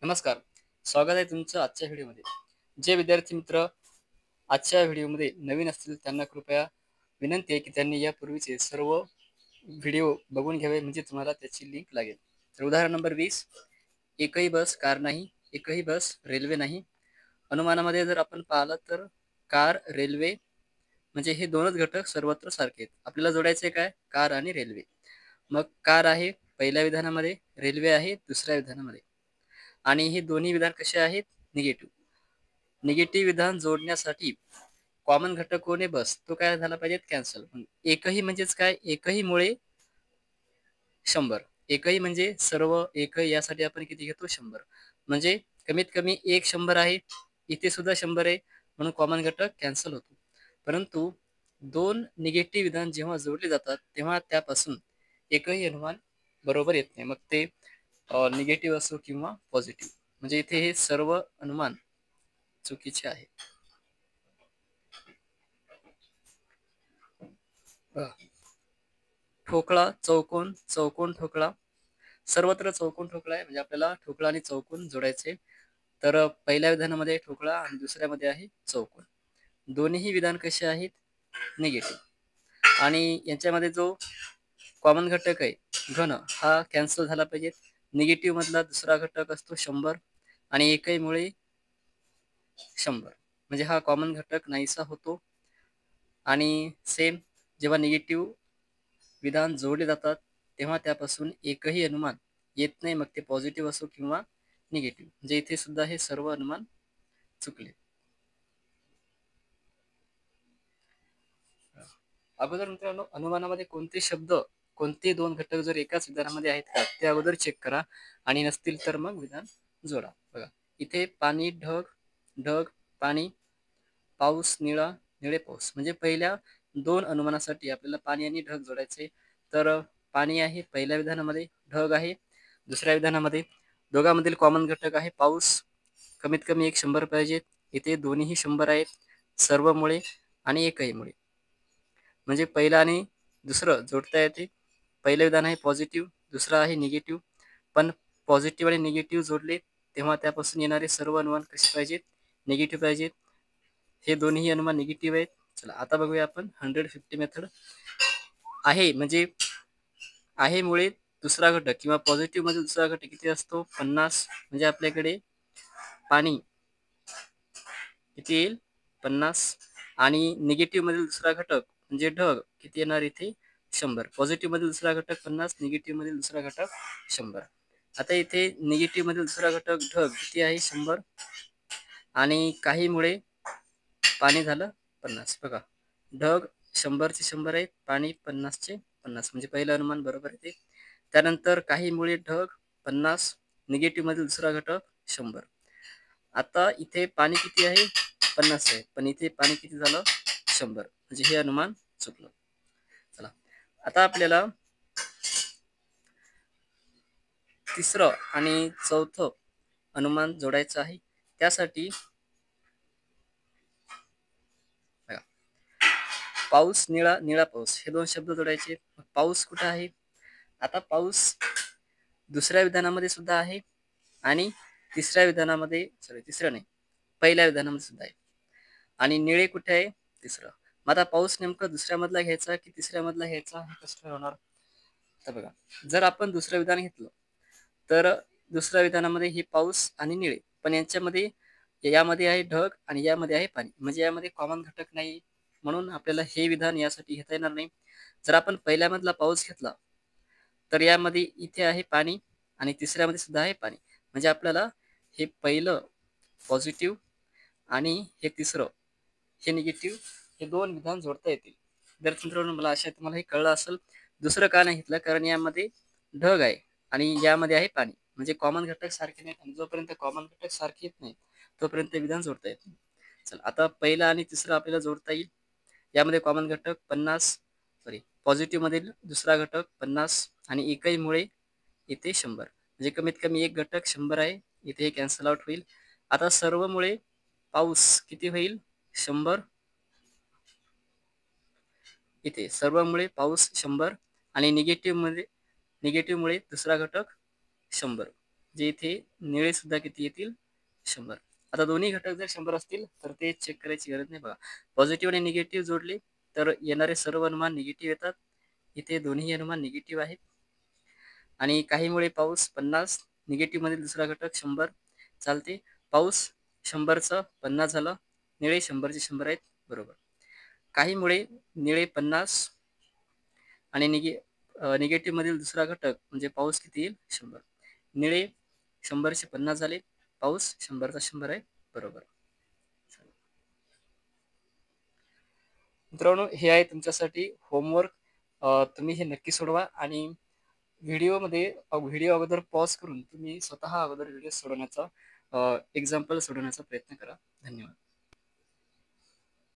नमस्कार. स्वागत आहे तुमचं आजच्या व्हिडिओमध्ये. जे विद्यार्थी मित्र आजच्या व्हिडिओमध्ये नवीन असतील त्यांना कृपया विनंती आहे की त्यांनी यापूर्वीचे सर्व व्हिडिओ बघून घ्यावे म्हणजे तुम्हाला त्याची लिंक लागेल. तर उदाहरण नंबर 20, एकही बस कार नाही, एकही बस रेल्वे नाही. अनुमानामध्ये जर आपण पाहिलं तर कार, रेल्वे म्हणजे हे दोनच घटक सर्वत्र सारखे आहेत. आपल्याला जोडायचे काय? कार आणि रेल्वे. मग कार आहे पहिल्या विधानामध्ये, रेल्वे आहे दुसऱ्या विधानामध्ये. आणि हे दोन्ही विधान कसे आहेत? निगेटिव्ह. निगेटिव्ह विधान जोडण्यासाठी कॉमन घटक कोण आहे? बस. तो काय झाला पाहिजे? कॅन्सल. एकही म्हणजेच काय? एकही मुळे 100. एकही म्हणजे सर्व, एकही यासाठी आपण किती घेतो? 100. म्हणजे कमीत कमी एक 100 आहे. इथे सुद्धा 100 आहे. म्हणून कॉमन घटक कॅन्सल होतो. परंतु दोन निगेटिव्ह विधान जेव्हा जोडले जातात तेव्हा त्यापासून एकही अनुमान बरोबर येत नाही. मग ते निगेटिव्ह असो किंवा पॉझिटिव्ह. म्हणजे इथे हे सर्व अनुमान चुकीचे आहे. बघा, ठोकळा, चौकोन, चौकोन, ठोकळा. सर्वत्र चौकोन ठोकळा आहे म्हणजे आपल्याला ठोकळा आणि चौकोन जोडायचे. तर पहिल्या विधानामध्ये ठोकळा आणि दुसऱ्यामध्ये आहे चौकोन. दोन्हीही विधान कसे आहेत? निगेटिव्ह. आणि याच्यामध्ये जो कॉमन घटक आहे घन हा कॅन्सल झाला पाहिजे. निगेटिव्ह मधला दुसरा घटक असतो 100 आणि एकही मुळे 100 म्हणजे हा कॉमन घटक नाहीसा होतो. आणि सेम जेव्हा निगेटिव्ह विधान जोडले जातात तेव्हा त्यापासून एकही अनुमान येत नाही. मग ते पॉझिटिव्ह असो किंवा निगेटिव्ह. म्हणजे इथे सुद्धा हे सर्व अनुमान चुकले. अगोदर मित्रांनो अनुमानामध्ये कोणते शब्द, कोणते दोन घटक जर एकाच विधानामध्ये आहेत का ते अगोदर चेक करा आणि नसतील तर मग विधान जोडा. बघा, इथे पाणी, ढग, ढग, पाणी, पाऊस, निळा, निळे पाऊस. म्हणजे पहिल्या दोन अनुमानासाठी आपल्याला पाणी आणि ढग जोडायचे. तर पाणी आहे पहिल्या विधानामध्ये, ढग आहे दुसऱ्या विधानामध्ये. दोघांमधील कॉमन घटक आहे पाऊस. कमीत कमी एक 100 पाहिजे. इथे दोन्हीही 100 आहेत. सर्व मुळे आणि एकही मुळे. म्हणजे पहिलं आणि दुसरं जोडता येते. पहिलं विधान आहे पॉझिटिव्ह, दुसरं आहे निगेटिव्ह. पण पॉझिटिव्ह आणि निगेटिव्ह जोडले तेव्हा त्यापासून येणारे सर्व अनुमान कसे पाहिजेत? निगेटिव्ह पाहिजेत. हे दोन्ही अनुमान निगेटिव्ह आहेत. चला आता बघूया आपण 150 मेथड. आहे म्हणजे आहे मुळे दुसरा घटक किंवा पॉझिटिव्ह मध्ये दुसरा घटक किती असतो? 50. म्हणजे आपल्याकडे पाणी किती येईल? 50. आणि निगेटिव्ह मधील दुसरा घटक म्हणजे ढग किती येणार इथे? 100. पॉझिटिव्ह मधील दुसरा घटक 50, निगेटिव्ह मधील दुसरा घटक 100. आता इथे निगेटिव्ह मधील दुसरा घटक ढग किती आहे? 100. आणि काहीमुळे पाणी झालं 50. बघा, ढग 100चे 100 आहेत, पाणी 50चे 50. म्हणजे पहिलं अनुमान बरोबर येते. त्यानंतर काहीमुळे ढग 50, निगेटिव्ह मधील दुसरा घटक 100. आता इथे पाणी किती आहे? 50 आहे. पण इथे पाणी किती झालं? 100. म्हणजे हे अनुमान चुकलं. चला आता आपल्याला तिसरं आणि चौथं अनुमान जोडायचं आहे. त्यासाठी बघा, पाऊस, निळा, निळा पाऊस हे दोन शब्द जोडायचे. पाऊस कुठं आहे? आता पाऊस दुसऱ्या विधानामध्ये सुद्धा आहे आणि तिसऱ्या विधानामध्ये, सॉरी तिसऱ्या नाही, पहिल्या विधानामध्ये सुद्धा आहे. आणि निळे कुठे आहे? तिसरं. मग आता पाऊस नेमकं दुसऱ्या मधला घ्यायचा की तिसऱ्या मधला घ्यायचा हे कसं ठरवणार? तर बघा, जर आपण दुसरं विधान घेतलं तर दुसऱ्या विधानामध्ये हे पाऊस आणि निळे, पण यांच्यामध्ये यामध्ये आहे ढग आणि यामध्ये आहे पाणी. म्हणजे यामध्ये कॉमन घटक नाही. म्हणून आपल्याला हे विधान यासाठी घेता येणार नाही. जर आपण पहिल्यामधला पाऊस घेतला तर यामध्ये इथे आहे पाणी आणि तिसऱ्यामध्ये सुद्धा आहे पाणी. म्हणजे आपल्याला हे पहिलं पॉझिटिव्ह आणि हे तिसरं हे निगेटिव्ह हे दोन विधान जोडता येतील. विद्यार्थी मित्रांनो, मला आशा आहे तुम्हाला हे कळलं असेल. दुसरं का नाही घेतलं? कारण यामध्ये ढग आहे आणि यामध्ये आहे पाणी. म्हणजे कॉमन घटक सारखे नाहीत आणि जोपर्यंत कॉमन घटक सारखे येत नाही तोपर्यंत विधान जोडता येत नाही. चला आता पहिलं आणि तिसरं आपल्याला जोडता येईल. यामध्ये कॉमन घटक 50, सॉरी पॉझिटिव्ह मधील दुसरा घटक 50 आणि एकही मुळे इथे 100. म्हणजे कमीत कमी एक घटक 100 आहे. इथे हे कॅन्सल आउट होईल. आता सर्व मुळे पाऊस किती होईल? 100. इथे सर्वमुळे पाऊस 100 आणि निगेटिव्ह मुळे दुसरा घटक 100. जे इथे निळे सुद्धा किती येतील 100. आता दोन्ही घटक जर 100 असतील तर ते चेक करायची गरज नाही बघा. पॉझिटिव्ह आणि निगेटिव्ह जोडले तर येणारे सर्व अनुमान निगेटिव्ह येतात. इथे दोन्ही अनुमान निगेटिव्ह आहेत. आणि काहीमुळे पाऊस 50, निगेटिव्ह मधील दुसरा घटक 100 चालते. पाऊस 100चं 50 झालं, निळे 100चे 100 आहेत, बरोबर. काहीमुळे निळे 50 आणि निगेटिव्ह मधील दुसरा घटक म्हणजे पाऊस किती येईल 100. निळे 100चे 50 झाले, पाऊस 100चा 100 आहे, बरोबर. मित्रांनो, हे आहे तुमच्यासाठी होमवर्क. तुम्ही हे नक्की सोडवा आणि व्हिडिओ अगोदर पॉज करून तुम्ही स्वतः अगोदर व्हिडिओ सोडवण्याचा एक्झाम्पल सोडवण्याचा प्रयत्न करा. धन्यवाद.